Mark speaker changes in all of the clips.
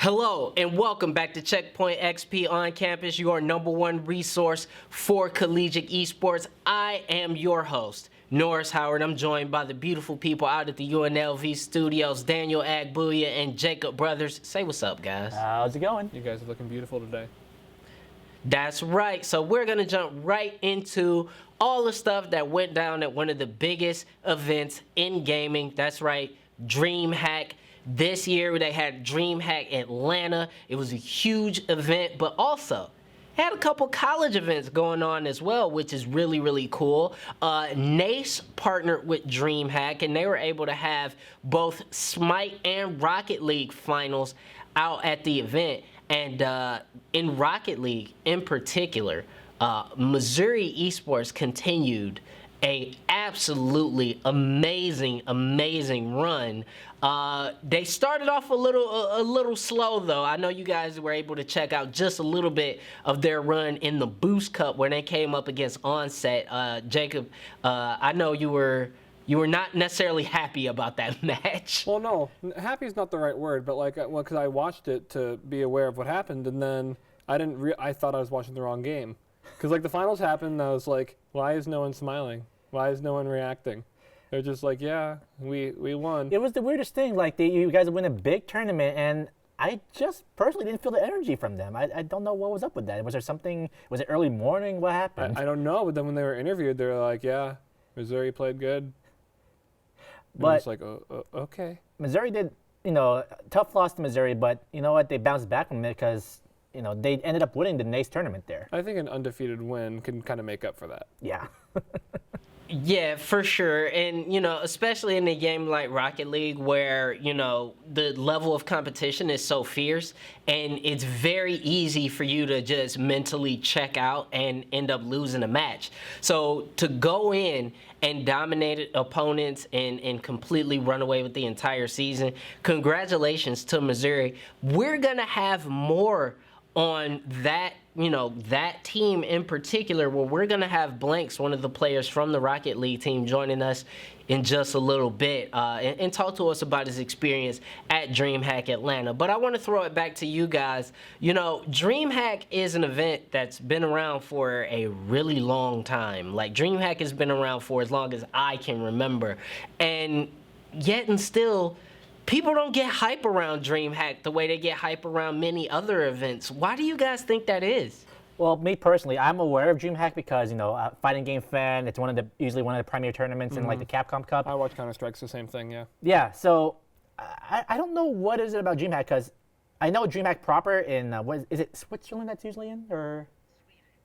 Speaker 1: Hello and welcome back to CheckpointXP On-Campus, your #1 resource for collegiate esports. I am your host, Norris Howard. I'm joined by the beautiful people out at the UNLV studios, Daniel Agbuya and Jacob Brothers. Say what's up, guys.
Speaker 2: How's it going?
Speaker 3: You guys are looking beautiful today.
Speaker 1: That's right. So we're going to jump right into all the stuff that went down at one of the biggest events in gaming. That's right, Dreamhack. This year they had Dreamhack Atlanta. It was a huge event, but also had a couple college events going on as well, which is really, really cool. NACE partnered with Dreamhack, and they were able to have both SMITE and Rocket League finals out at the event. And in Rocket League in particular, Mizzou Esports continued a absolutely amazing run. They started off a little slow though. I know you guys were able to check out just a little bit of their run in the Boost Cup when they came up against Onset. Jacob, I know you were not necessarily happy about that match.
Speaker 3: Well, no, happy is not the right word, but like, well, because I watched it to be aware of what happened, and then I thought I was watching the wrong game. Because like the finals happened, and I was like, why is no one smiling? Why is no one reacting? They're just like, yeah, we won.
Speaker 2: It was the weirdest thing. Like you guys win a big tournament, and I just personally didn't feel the energy from them. I don't know what was up with that. Was there something? Was it early morning? What happened?
Speaker 3: I don't know. But then when they were interviewed, they were like, yeah, Missouri played good.
Speaker 2: But
Speaker 3: it's like, okay.
Speaker 2: Missouri did, tough loss to Missouri, but you know what? They bounced back from it because they ended up winning the NACE tournament there.
Speaker 3: I think an undefeated win can kind of make up for that.
Speaker 2: Yeah.
Speaker 1: Yeah, for sure. And, especially in a game like Rocket League where, the level of competition is so fierce and it's very easy for you to just mentally check out and end up losing a match. So to go in and dominate opponents and completely run away with the entire season, congratulations to Missouri. We're going to have more on that, that team in particular, where we're going to have Blinks, one of the players from the Rocket League team, joining us in just a little bit and talk to us about his experience at Dreamhack Atlanta. But I want to throw it back to you guys. Dreamhack is an event that's been around for a really long time. Like, Dreamhack has been around for as long as I can remember. And yet and still, people don't get hype around Dreamhack the way they get hype around many other events. Why do you guys think that is?
Speaker 2: Well, me personally, I'm aware of Dreamhack because, fighting game fan, it's usually one of the premier tournaments in like the Capcom Cup.
Speaker 3: I watch Counter-Strike's the same thing, yeah.
Speaker 2: Yeah, so I don't know what is it about Dreamhack, because I know Dreamhack proper in, is it Switzerland that's usually in, or?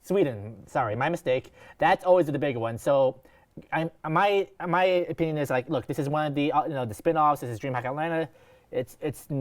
Speaker 2: Sweden, sorry, my mistake. That's always the big one. So my opinion is like, look, this is one of the the spin-offs. This is Dreamhack Atlanta. It's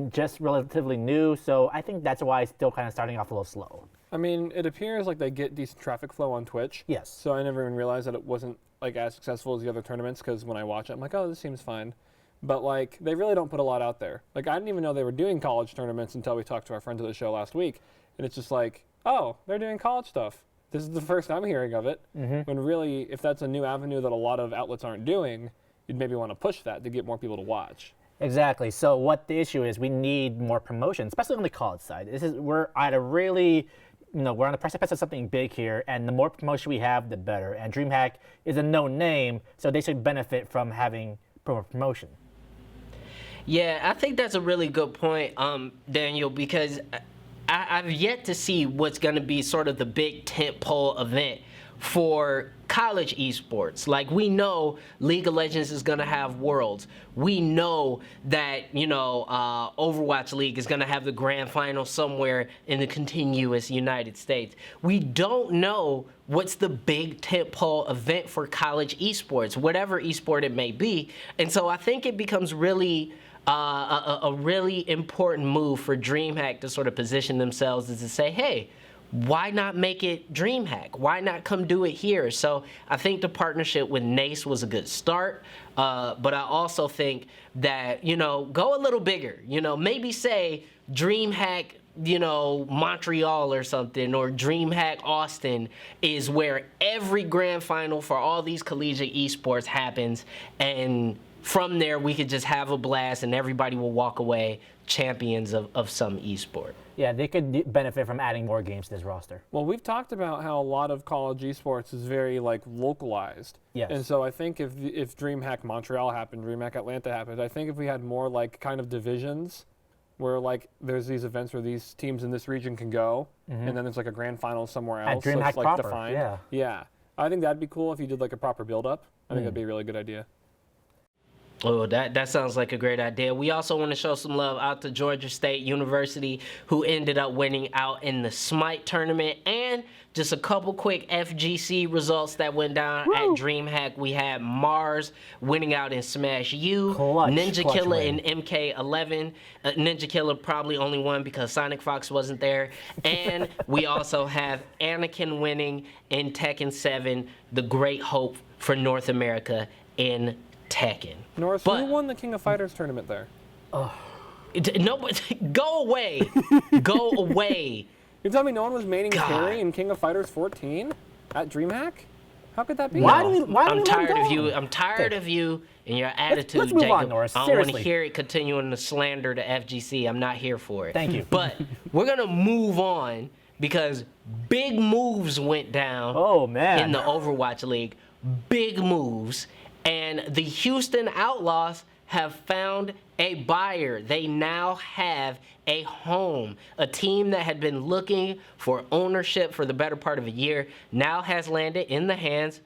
Speaker 2: just relatively new, so I think that's why it's still kind of starting off a little slow.
Speaker 3: I mean, it appears like they get decent traffic flow on Twitch.
Speaker 2: Yes.
Speaker 3: So I never even realized that it wasn't like as successful as the other tournaments, because when I watch it, I'm like, oh, this seems fine. But like, they really don't put a lot out there. Like, I didn't even know they were doing college tournaments until we talked to our friends of the show last week, and it's just like, oh, they're doing college stuff. This is the first I'm hearing of it, when really, if that's a new avenue that a lot of outlets aren't doing, you'd maybe want to push that to get more people to watch.
Speaker 2: Exactly. So what the issue is, we need more promotion, especially on the college side. We're at a really, we're on the precipice of something big here, and the more promotion we have, the better. And Dreamhack is a known name, so they should benefit from having promotion.
Speaker 1: Yeah, I think that's a really good point, Daniel, because I've yet to see what's going to be sort of the big tentpole event for college esports. Like, we know League of Legends is going to have Worlds. We know that, Overwatch League is going to have the grand final somewhere in the continuous United States. We don't know what's the big tentpole event for college esports, whatever esport it may be. And so I think it becomes really a really important move for Dreamhack to sort of position themselves is to say, hey, why not make it Dreamhack? Why not come do it here? So I think the partnership with NACE was a good start, but I also think that, go a little bigger. Maybe say Dreamhack, Montreal or something, or Dreamhack Austin is where every grand final for all these collegiate esports happens, and from there we could just have a blast and everybody will walk away champions of some esport.
Speaker 2: Yeah, they could benefit from adding more games to this roster.
Speaker 3: Well, we've talked about how a lot of college esports is very like localized.
Speaker 2: Yes.
Speaker 3: And so I think if DreamHack Montreal happened, DreamHack Atlanta happened, I think if we had more like kind of divisions where like there's these events where these teams in this region can go, and then there's like a grand final somewhere else.
Speaker 2: At DreamHack
Speaker 3: so it's like
Speaker 2: proper,
Speaker 3: defined.
Speaker 2: yeah.
Speaker 3: Yeah. I think that'd be cool if you did like a proper build up. I think that'd be a really good idea.
Speaker 1: Oh, that sounds like a great idea. We also want to show some love out to Georgia State University, who ended up winning out in the SMITE tournament. And just a couple quick FGC results that went down at DreamHack. We had Mars winning out in Smash U, Ninja Killer in MK11. Ninja Killer probably only won because Sonic Fox wasn't there. And we also have Anakin winning in Tekken 7, the great hope for North America in Tekken.
Speaker 3: Norris, who won the King of Fighters tournament there?
Speaker 1: No, go away. Go away.
Speaker 3: You're telling me no one was maining Carry in King of Fighters 14 at DreamHack? How could that be?
Speaker 1: I'm tired of you. I'm tired of you and your attitude,
Speaker 2: let's move
Speaker 1: Jacob.
Speaker 2: on, Norris.
Speaker 1: I don't want to
Speaker 2: Seriously.
Speaker 1: hear it continuing to slander the FGC. I'm not here for it.
Speaker 2: Thank you.
Speaker 1: But we're gonna move on because big moves went down
Speaker 2: Oh, man.
Speaker 1: in the Overwatch League. Big moves. And the Houston Outlaws have found a buyer. They now have a home. A team that had been looking for ownership for the better part of a year now has landed in the hands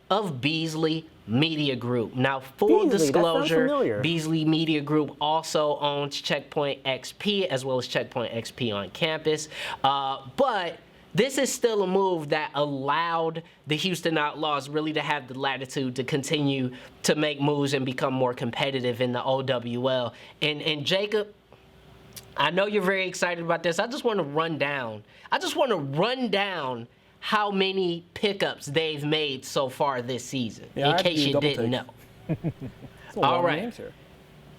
Speaker 1: of Beasley Media Group. Now, full
Speaker 2: Beasley, that sounds
Speaker 1: disclosure,
Speaker 2: familiar.
Speaker 1: Beasley Media Group also owns Checkpoint XP as well as Checkpoint XP on campus. But this is still a move that allowed the Houston Outlaws really to have the latitude to continue to make moves and become more competitive in the OWL. And Jacob, I know you're very excited about this. I just want to run down how many pickups they've made so far this season, in case you didn't know. All right.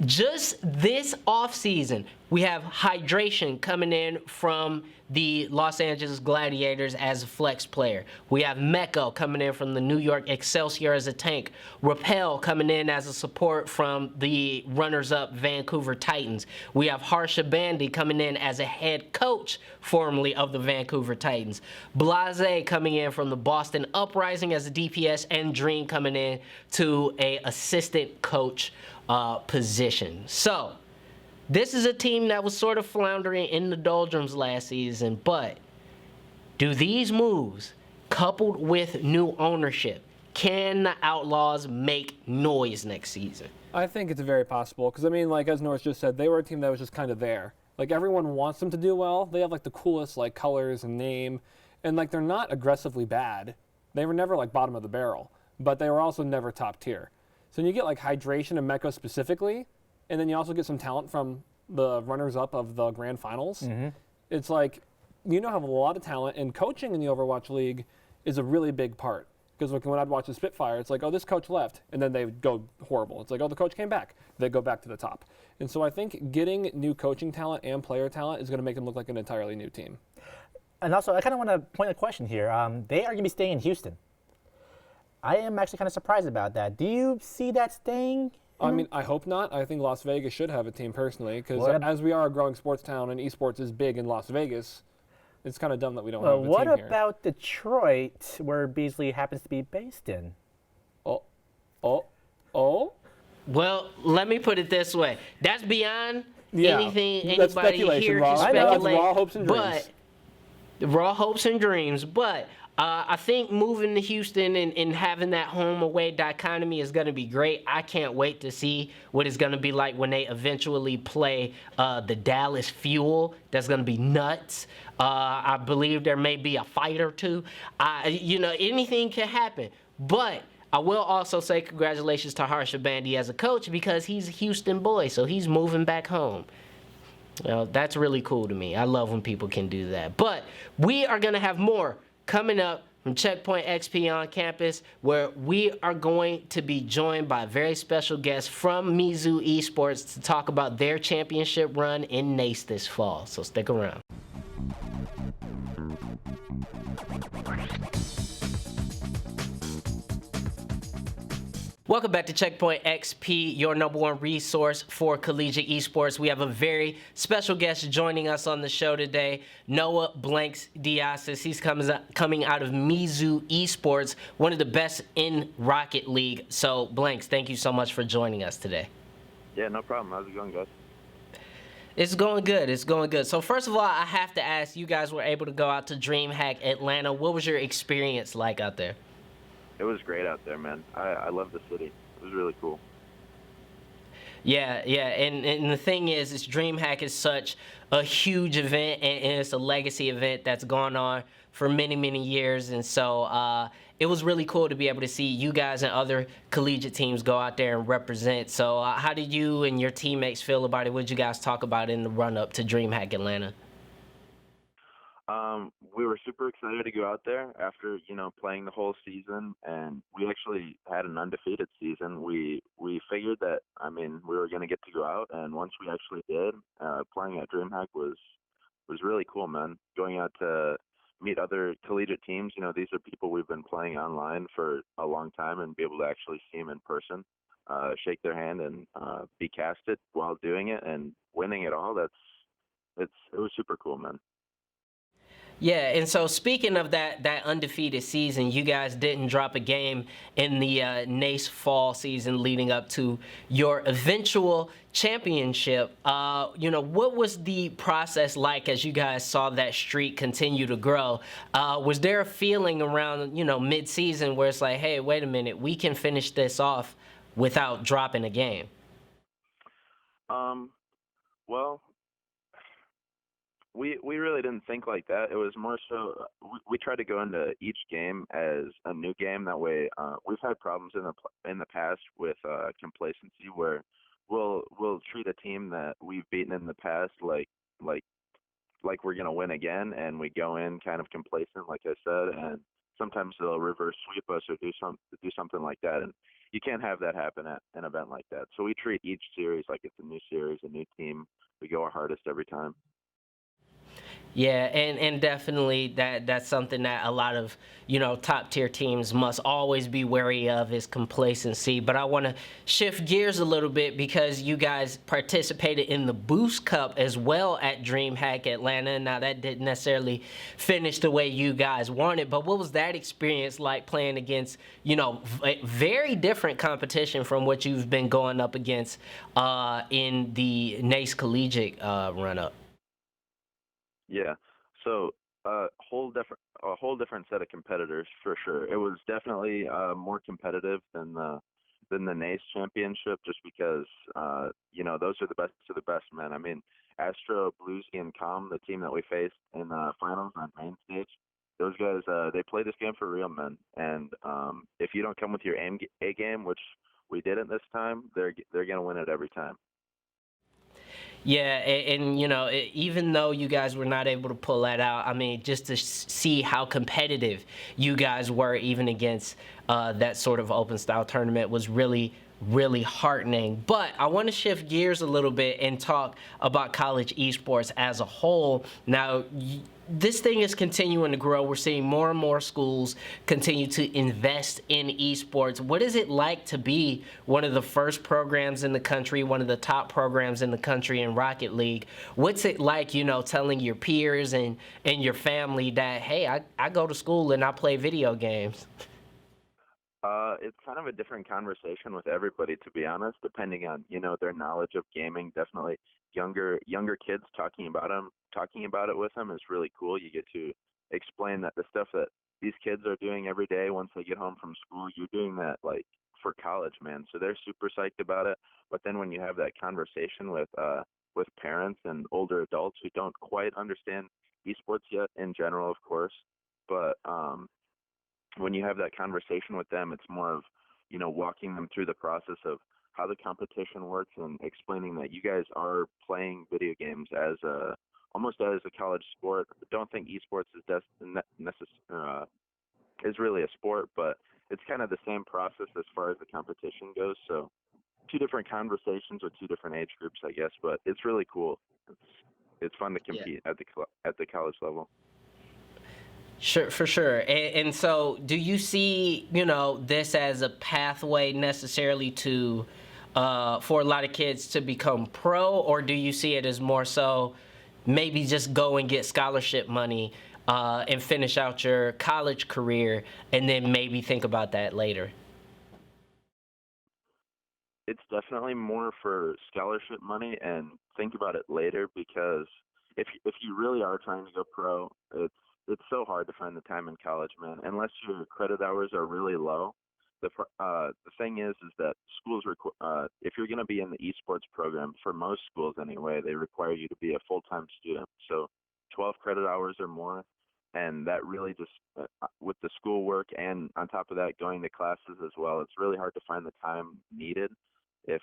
Speaker 1: Just this offseason, we have Hydration coming in from the Los Angeles Gladiators as a flex player. We have Mecco coming in from the New York Excelsior as a tank. Rappel coming in as a support from the runners-up Vancouver Titans. We have Harsha Bandy coming in as a head coach, formerly of the Vancouver Titans. Blase coming in from the Boston Uprising as a DPS, and Dream coming in to a assistant coach position. So this is a team that was sort of floundering in the doldrums last season, but do these moves, coupled with new ownership, can the Outlaws make noise next season?
Speaker 3: I think it's very possible because, I mean, like as Norris just said, they were a team that was just kind of there. Like everyone wants them to do well. They have like the coolest like colors and name, and like they're not aggressively bad. They were never like bottom of the barrel, but they were also never top tier. So when you get like Hydration and Mecco specifically, and then you also get some talent from the runners-up of the grand finals, it's like you have a lot of talent, and coaching in the Overwatch League is a really big part. Because when I'd watch the Spitfire, it's like, oh, this coach left, and then they would go horrible. It's like, oh, the coach came back. They go back to the top. And so I think getting new coaching talent and player talent is going to make them look like an entirely new team.
Speaker 2: And also, I kind of want to point a question here. They are going to be staying in Houston. I am actually kind of surprised about that. Do you see that staying?
Speaker 3: I mean, I hope not. I think Las Vegas should have a team personally, because as we are a growing sports town and esports is big in Las Vegas, it's kind of dumb that we don't have a team here.
Speaker 2: What about Detroit, where Beasley happens to be based in?
Speaker 3: Oh?
Speaker 1: Well, let me put it this way. That's beyond anything
Speaker 3: That's
Speaker 1: anybody here can
Speaker 3: I know,
Speaker 1: speculate.
Speaker 3: it's raw hopes and dreams.
Speaker 1: Raw hopes and dreams. But I think moving to Houston and having that home-away dichotomy is going to be great. I can't wait to see what it's going to be like when they eventually play the Dallas Fuel. That's going to be nuts. I believe there may be a fight or two. Anything can happen. But I will also say congratulations to Harsha Bandy as a coach, because he's a Houston boy, so he's moving back home. That's really cool to me. I love when people can do that. But we are going to have more coming up from Checkpoint XP on campus, where we are going to be joined by a very special guest from Mizzou Esports to talk about their championship run in NACE this fall. So stick around. Welcome back to Checkpoint XP, your number one resource for collegiate esports. We have a very special guest joining us on the show today, Noah Blinks DeAces. He's coming out of Mizzou Esports, one of the best in Rocket League. So, Blinks, thank you so much for joining us today.
Speaker 4: Yeah, no problem. How's it going, guys?
Speaker 1: It's going good. It's going good. So, first of all, I have to ask, you guys were able to go out to Dreamhack Atlanta. What was your experience like out there?
Speaker 4: It was great out there, man. I love the city. It was really cool.
Speaker 1: Yeah, and the thing is Dreamhack is such a huge event, and it's a legacy event that's gone on for many, many years, and so it was really cool to be able to see you guys and other collegiate teams go out there and represent. So how did you and your teammates feel about it? What did you guys talk about in the run-up to Dreamhack Atlanta?
Speaker 4: We were super excited to go out there after, playing the whole season, and we actually had an undefeated season. We figured that, we were going to get to go out, and once we actually did, playing at Dreamhack was really cool, man. Going out to meet other collegiate teams, these are people we've been playing online for a long time, and be able to actually see them in person, shake their hand, and be casted while doing it and winning it all. It was super cool, man.
Speaker 1: Yeah, and so speaking of that undefeated season, you guys didn't drop a game in the NACE fall season leading up to your eventual championship. What was the process like as you guys saw that streak continue to grow? Was there a feeling around, mid-season where it's like, hey, wait a minute, we can finish this off without dropping a game?
Speaker 4: Well, we really didn't think like that. It was more so we tried to go into each game as a new game. That way, we've had problems in the past with complacency, where we'll treat a team that we've beaten in the past like we're gonna win again, and we go in kind of complacent, like I said, and sometimes they'll reverse sweep us or do something like that, and you can't have that happen at an event like that. So we treat each series like it's a new series, a new team. We go our hardest every time.
Speaker 1: Yeah, and definitely that's something that a lot of, top tier teams must always be wary of is complacency. But I want to shift gears a little bit because you guys participated in the Boost Cup as well at Dreamhack Atlanta. Now that didn't necessarily finish the way you guys wanted, but what was that experience like playing against, very different competition from what you've been going up against in the NACE collegiate run-up?
Speaker 4: Yeah. So a whole different set of competitors for sure. It was definitely more competitive than the NACE championship, just because those are the best of the best, man. Astro, Bluesy, and Com, the team that we faced in the finals on main stage, those guys they play this game for real, man. And if you don't come with your A game, which we didn't this time, they're gonna win it every time.
Speaker 1: Yeah, and even though you guys were not able to pull that out, just to see how competitive you guys were, even against that sort of open style tournament, was really, really heartening. But I want to shift gears a little bit and talk about college esports as a whole. Now, this thing is continuing to grow. We're seeing more and more schools continue to invest in esports. What is it like to be one of the first programs in the country, one of the top programs in the country in Rocket League? What's it like, telling your peers and your family that, hey, I go to school and I play video games?
Speaker 4: It's kind of a different conversation with everybody, to be honest, depending on, their knowledge of gaming. Definitely younger kids talking about it with them is really cool. You get to explain that the stuff that these kids are doing every day once they get home from school, you're doing that like for college, man. So they're super psyched about it. But then when you have that conversation with parents and older adults who don't quite understand esports yet in general, of course, but when you have that conversation with them, it's more of, walking them through the process of how the competition works and explaining that you guys are playing video games as almost as a college sport. Don't think esports is really a sport, but it's kind of the same process as far as the competition goes. So two different conversations with two different age groups, I guess, but it's really cool. It's fun to compete at the college level.
Speaker 1: Sure, for sure. And so, do you see, this as a pathway necessarily to, for a lot of kids to become pro, or do you see it as more so maybe just go and get scholarship money and finish out your college career, and then maybe think about that later?
Speaker 4: It's definitely more for scholarship money and think about it later because if you really are trying to go pro, it's so hard to find the time in college, man. Unless your credit hours are really low. The thing is that if you're going to be in the esports program for most schools anyway, they require you to be a full-time student. So 12 credit hours or more, and that really just with the schoolwork and on top of that going to classes as well, it's really hard to find the time needed if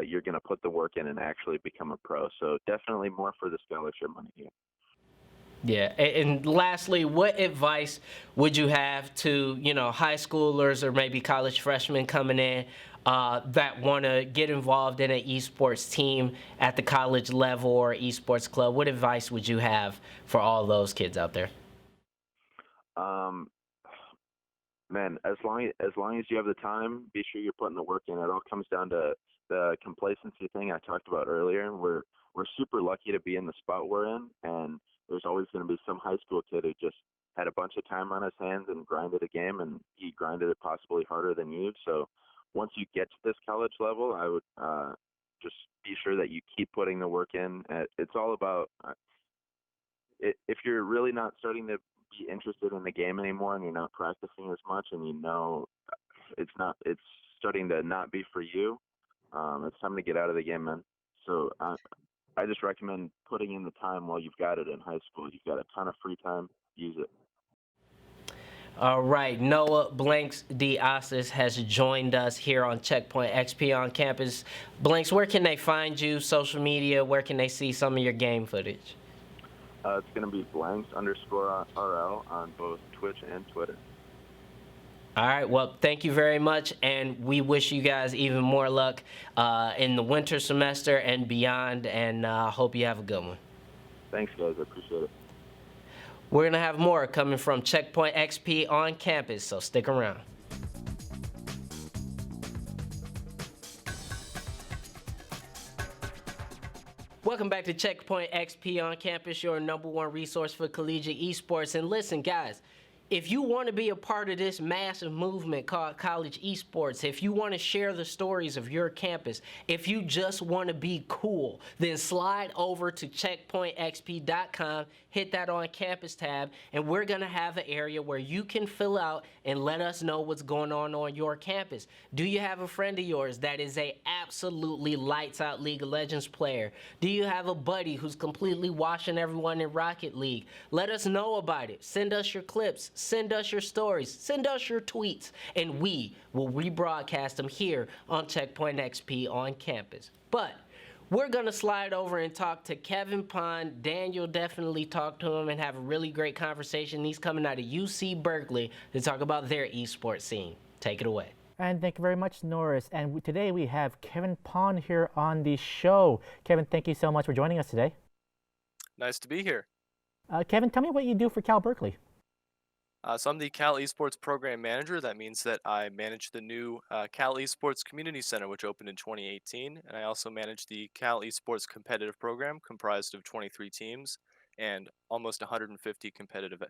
Speaker 4: you're going to put the work in and actually become a pro. So definitely more for the scholarship money here.
Speaker 1: Yeah, and lastly, what advice would you have to, high schoolers or maybe college freshmen coming in that want to get involved in an esports team at the college level or esports club? What advice would you have for all those kids out there?
Speaker 4: Um, Man, as long as you have the time, be sure you're putting the work in. It all comes down to the complacency thing I talked about earlier. We're super lucky to be in the spot we're in, and there's always going to be some high school kid who just had a bunch of time on his hands and grinded a game, and he grinded it possibly harder than you. So once you get to this college level, I would just be sure that you keep putting the work in. It's all about if you're really not starting to be interested in the game anymore and you're not practicing as much and it's starting to not be for you, it's time to get out of the game, man. So I just recommend putting in the time while you've got it in high school. You've got a ton of free time, use it.
Speaker 1: All right, Noah Blinks DeAces has joined us here on Checkpoint XP on campus. Blinks, where can they find you? Social media, where can they see some of your game footage?
Speaker 4: It's going to be blanks_RL on both Twitch and Twitter.
Speaker 1: All right, well, thank you very much, and we wish you guys even more luck in the winter semester and beyond, and hope you have a good one.
Speaker 4: Thanks, guys. I appreciate it.
Speaker 1: We're going to have more coming from Checkpoint XP on campus, so stick around. Welcome back to Checkpoint XP on campus, your #1 resource for collegiate esports. And listen, guys, if you want to be a part of this massive movement called college esports, if you want to share the stories of your campus, if you just want to be cool, then slide over to checkpointxp.com, hit that on campus tab, and we're going to have an area where you can fill out and let us know what's going on your campus. Do you have a friend of yours that is a absolutely lights out League of Legends player? Do you have a buddy who's completely washing everyone in Rocket League? Let us know about it. Send us your clips. Send us your stories, send us your tweets, and we will rebroadcast them here on Checkpoint XP on campus. But we're going to slide over and talk to Kevin Ponn. Daniel definitely talked to him and have a really great conversation. He's coming out of UC Berkley to talk about their esports scene. Take it away.
Speaker 2: And thank you very much, Norris. And today we have Kevin Ponn here on the show. Kevin, thank you so much for joining us today.
Speaker 5: Nice to be here.
Speaker 2: Kevin, tell me what you do for Cal Berkeley.
Speaker 5: So I'm the Cal Esports Program Manager. That means that I manage the new Cal Esports Community Center, which opened in 2018. And I also manage the Cal Esports Competitive Program, comprised of 23 teams and almost 150 competitive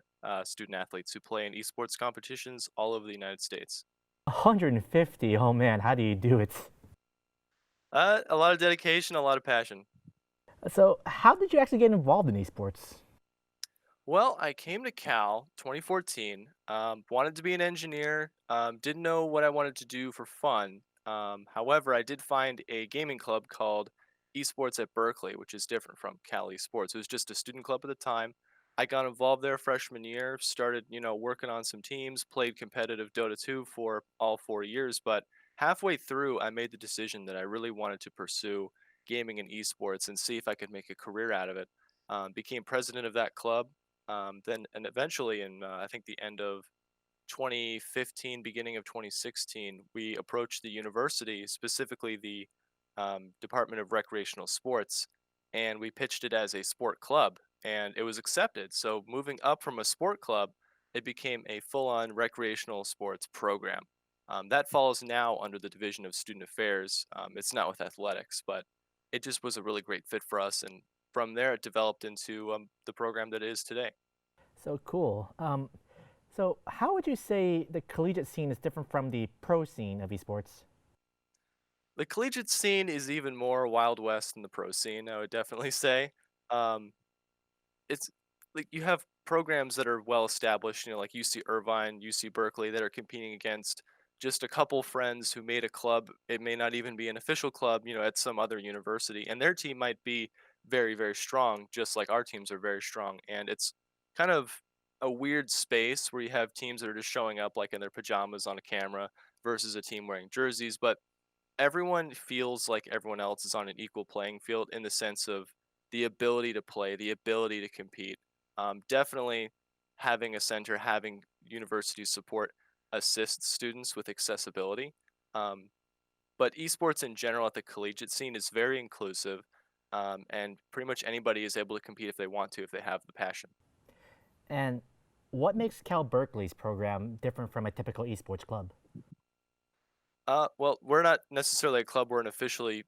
Speaker 5: student athletes who play in esports competitions all over the United States.
Speaker 2: 150? Oh man, how do you do it?
Speaker 5: A lot of dedication, a lot of passion.
Speaker 2: So how did you actually get involved in esports?
Speaker 5: Well, I came to Cal 2014, wanted to be an engineer, didn't know what I wanted to do for fun. However, I did find a gaming club called Esports at Berkeley, which is different from Cal Esports. It was just a student club at the time. I got involved there freshman year, started, working on some teams, played competitive Dota 2 for all 4 years, but halfway through, I made the decision that I really wanted to pursue gaming and esports and see if I could make a career out of it. Became president of that club. Then and eventually in I think the end of 2015, beginning of 2016, we approached the university, specifically the Department of Recreational Sports, and we pitched it as a sport club, and it was accepted. So moving up from a sport club it became a full-on recreational sports program. That falls now under the Division of Student Affairs. It's not with athletics, but it just was a really great fit for us. And from there, it developed into the program that it is today.
Speaker 2: So cool. So how would you say the collegiate scene is different from the pro scene of esports?
Speaker 5: The collegiate scene is even more Wild West than the pro scene, I would definitely say. Um, it's like you have programs that are well established, like UC Irvine, UC Berkeley, that are competing against just a couple friends who made a club. It may not even be an official club, at some other university, and their team might be very, very strong, just like our teams are very strong. And it's kind of a weird space where you have teams that are just showing up like in their pajamas on a camera versus a team wearing jerseys, but everyone feels like everyone else is on an equal playing field in the sense of the ability to play, the ability to compete. Definitely having a center, having university support assists students with accessibility. Um, but esports in general at the collegiate scene is very inclusive, and pretty much anybody is able to compete if they want to, if they have the passion.
Speaker 2: And what makes Cal Berkeley's program different from a typical esports club?
Speaker 5: Well, we're not necessarily a club. We're an officially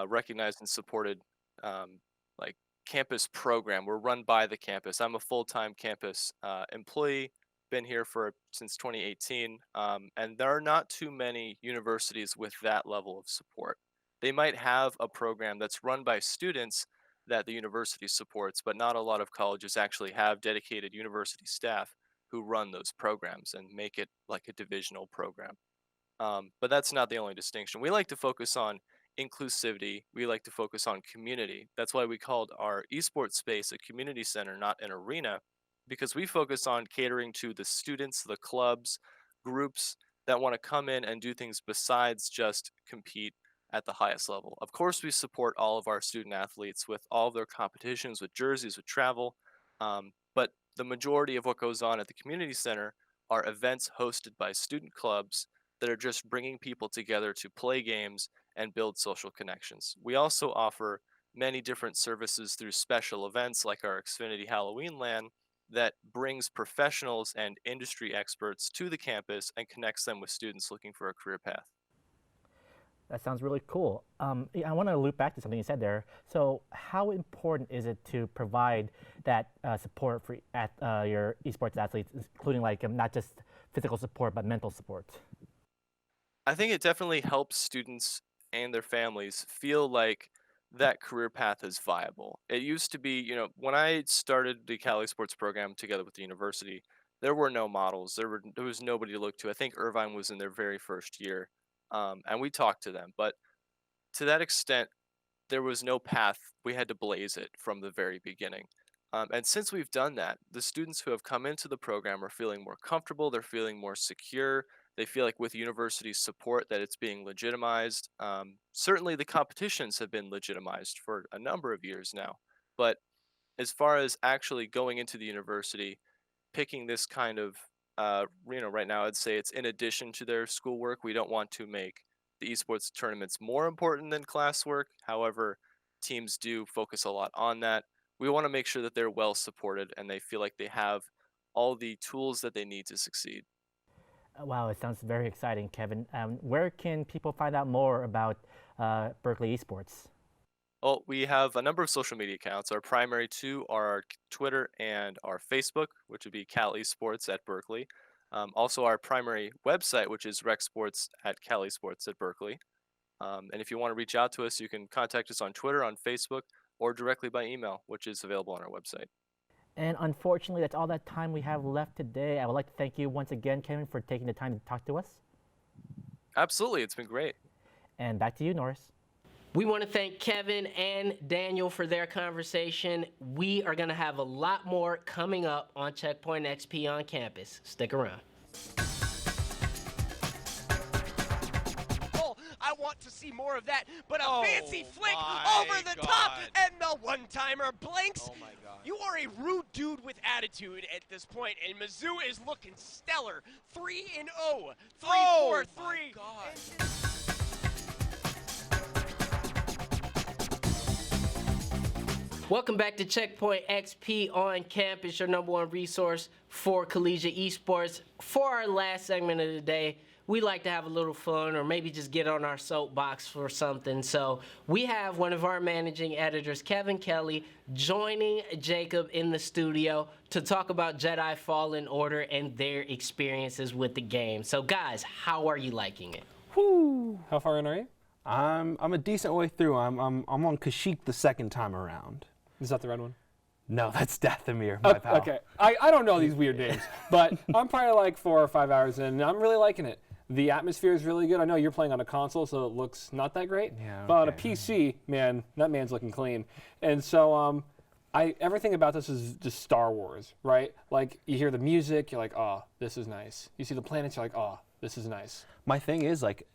Speaker 5: recognized and supported like campus program. We're run by the campus. I'm a full-time campus employee. Been here since 2018, and there are not too many universities with that level of support. They might have a program that's run by students that the university supports, but not a lot of colleges actually have dedicated university staff who run those programs and make it like a divisional program. But that's not the only distinction. We like to focus on inclusivity. We like to focus on community. That's why we called our esports space a community center, not an arena, because we focus on catering to the students, the clubs, groups that want to come in and do things besides just compete at the highest level. Of course, we support all of our student athletes with all of their competitions, with jerseys, with travel. But the majority of what goes on at the community center are events hosted by student clubs that are just bringing people together to play games and build social connections. We also offer many different services through special events like our Xfinity Halloween LAN that brings professionals and industry experts to the campus and connects them with students looking for a career path.
Speaker 2: That sounds really cool. I want to loop back to something you said there. So how important is it to provide that support for your esports athletes, including like not just physical support, but mental support?
Speaker 5: I think it definitely helps students and their families feel like that career path is viable. It used to be, when I started the Cali Sports program together with the university, there were no models. There was nobody to look to. I think Irvine was in their very first year, and we talked to them. But to that extent, there was no path. We had to blaze it from the very beginning. And since we've done that, the students who have come into the program are feeling more comfortable. They're feeling more secure. They feel like with university support that it's being legitimized. Certainly the competitions have been legitimized for a number of years now. But as far as actually going into the university, picking this kind of, right now I'd say it's in addition to their schoolwork. We don't want to make the esports tournaments more important than classwork. However, teams do focus a lot on that. We want to make sure that they're well supported and they feel like they have all the tools that they need to succeed.
Speaker 2: Wow, it sounds very exciting, Kevin. Where can people find out more about Berkeley Esports?
Speaker 5: Well, we have a number of social media accounts. Our primary two are our Twitter and our Facebook, which would be Cal Esports at Berkeley. Also, our primary website, which is RecSports at Cal Esports at Berkeley. And if you want to reach out to us, you can contact us on Twitter, on Facebook, or directly by email, which is available on our website.
Speaker 2: And unfortunately, that's all that time we have left today. I would like to thank you once again, Kevin, for taking the time to talk to us.
Speaker 5: Absolutely, it's been great.
Speaker 2: And back to you, Norris.
Speaker 1: We want to thank Kevin and Daniel for their conversation. We are going to have a lot more coming up on CheckpointXP on campus. Stick around.
Speaker 6: I want to see more of that, but a fancy flick over the top, and the one-timer blinks.
Speaker 7: Oh my God.
Speaker 6: You are a rude dude with attitude at this point, and Mizzou is looking stellar. 3-0, 3-4-3.
Speaker 7: Oh my God.
Speaker 1: Welcome back to Checkpoint XP on Campus, your #1 resource for collegiate esports. For our last segment of the day, we like to have a little fun or maybe just get on our soapbox for something. So we have one of our managing editors, Kevin Kelly, joining Jacob in the studio to talk about Jedi Fallen Order and their experiences with the game. So guys, how are you liking it?
Speaker 3: Whoo! How far in are you?
Speaker 8: I'm a decent way through. I'm on Kashyyyk the second time around.
Speaker 3: Is that the red one?
Speaker 8: No, that's Dathomir, my pal.
Speaker 3: Okay, I don't know these weird names, but I'm probably like 4 or 5 hours in, and I'm really liking it. The atmosphere is really good. I know you're playing on a console, so it looks not that great.
Speaker 8: Yeah,
Speaker 3: but on a
Speaker 8: okay.
Speaker 3: PC, man, that man's looking clean. And so everything about this is just Star Wars, right? Like, you hear the music, you're like, oh, this is nice. You see the planets, you're like, oh, this is nice.
Speaker 8: My thing is, like,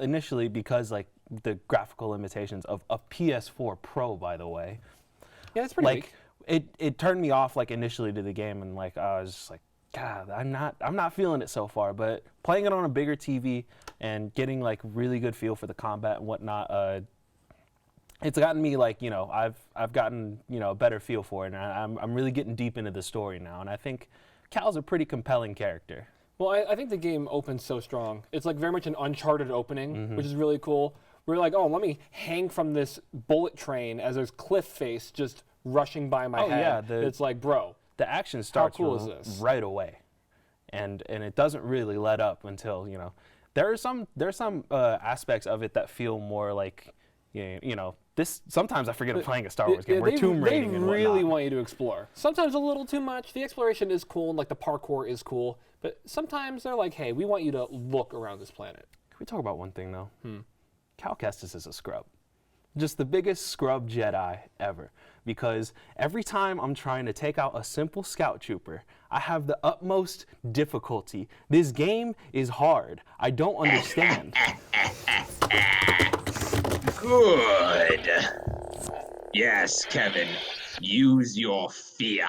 Speaker 8: initially, because, like, the graphical limitations of a PS4 Pro, by the way.
Speaker 3: Yeah, it's pretty
Speaker 8: like,
Speaker 3: weak.
Speaker 8: it turned me off, like, initially to the game, and, like, I was just like, God, I'm not feeling it so far. But playing it on a bigger TV and getting, like, really good feel for the combat and whatnot, it's gotten me, like, you know, I've gotten, you know, a better feel for it, and I'm really getting deep into the story now, and I think Cal's a pretty compelling character.
Speaker 3: Well, I think the game opens so strong. It's like very much an Uncharted opening, which is really cool. We're like, oh, let me hang from this bullet train as there's cliff face just rushing by my head.
Speaker 8: Yeah,
Speaker 3: it's like, bro.
Speaker 8: The action starts
Speaker 3: cool is this?
Speaker 8: right away, and it doesn't really let up until, you know, there's some aspects of it that feel more like, you know, this. Sometimes I forget I'm playing a Star Wars game. We're tomb raiding
Speaker 3: They
Speaker 8: and
Speaker 3: really
Speaker 8: whatnot.
Speaker 3: want you to explore. Sometimes a little too much. The exploration is cool, and like the parkour is cool, but sometimes they're like, hey, we want you to look around this planet.
Speaker 8: Can we talk about one thing though? Cal Kestis is a scrub. Just the biggest scrub Jedi ever. Because every time I'm trying to take out a simple scout trooper, I have the utmost difficulty. This game is hard. I don't understand.
Speaker 9: Good. Yes, Kevin. Use your fear.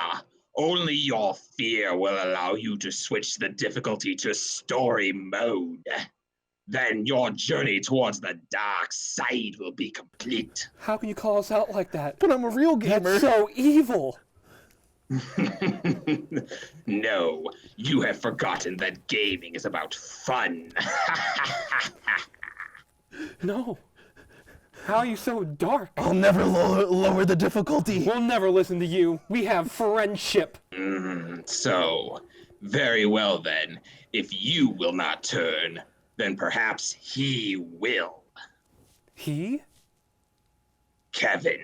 Speaker 9: Only your fear will allow you to switch the difficulty to story mode. Then your journey towards the dark side will be complete.
Speaker 3: How can you call us out like that?
Speaker 8: But I'm a real gamer.
Speaker 3: That's so evil.
Speaker 9: No, you have forgotten that gaming is about fun.
Speaker 3: No. How are you so dark?
Speaker 8: I'll never lower the difficulty.
Speaker 3: We'll never listen to you. We have friendship.
Speaker 9: So, very well then. If you will not turn, then perhaps he will.
Speaker 3: He?
Speaker 9: Kevin.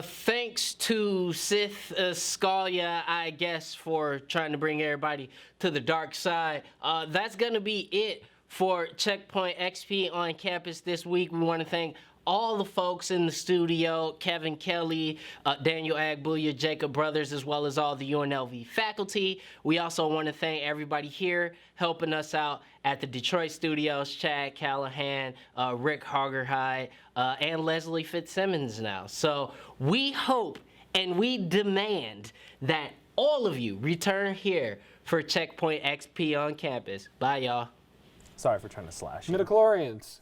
Speaker 1: Thanks to Sith Scalia, I guess, for trying to bring everybody to the dark side. That's going to be it for Checkpoint XP on Campus this week. We want to thank all the folks in the studio, Kevin Kelly, Daniel Agbuya, Jacob Brothers, as well as all the UNLV faculty. We also want to thank everybody here helping us out at the Detroit studios, Chad Callahan, Rick Hagerhide, and Leslie Fitzsimmons now. So we hope and we demand that all of you return here for Checkpoint XP on Campus. Bye, y'all.
Speaker 8: Sorry for trying to slash you.
Speaker 3: Midichlorians.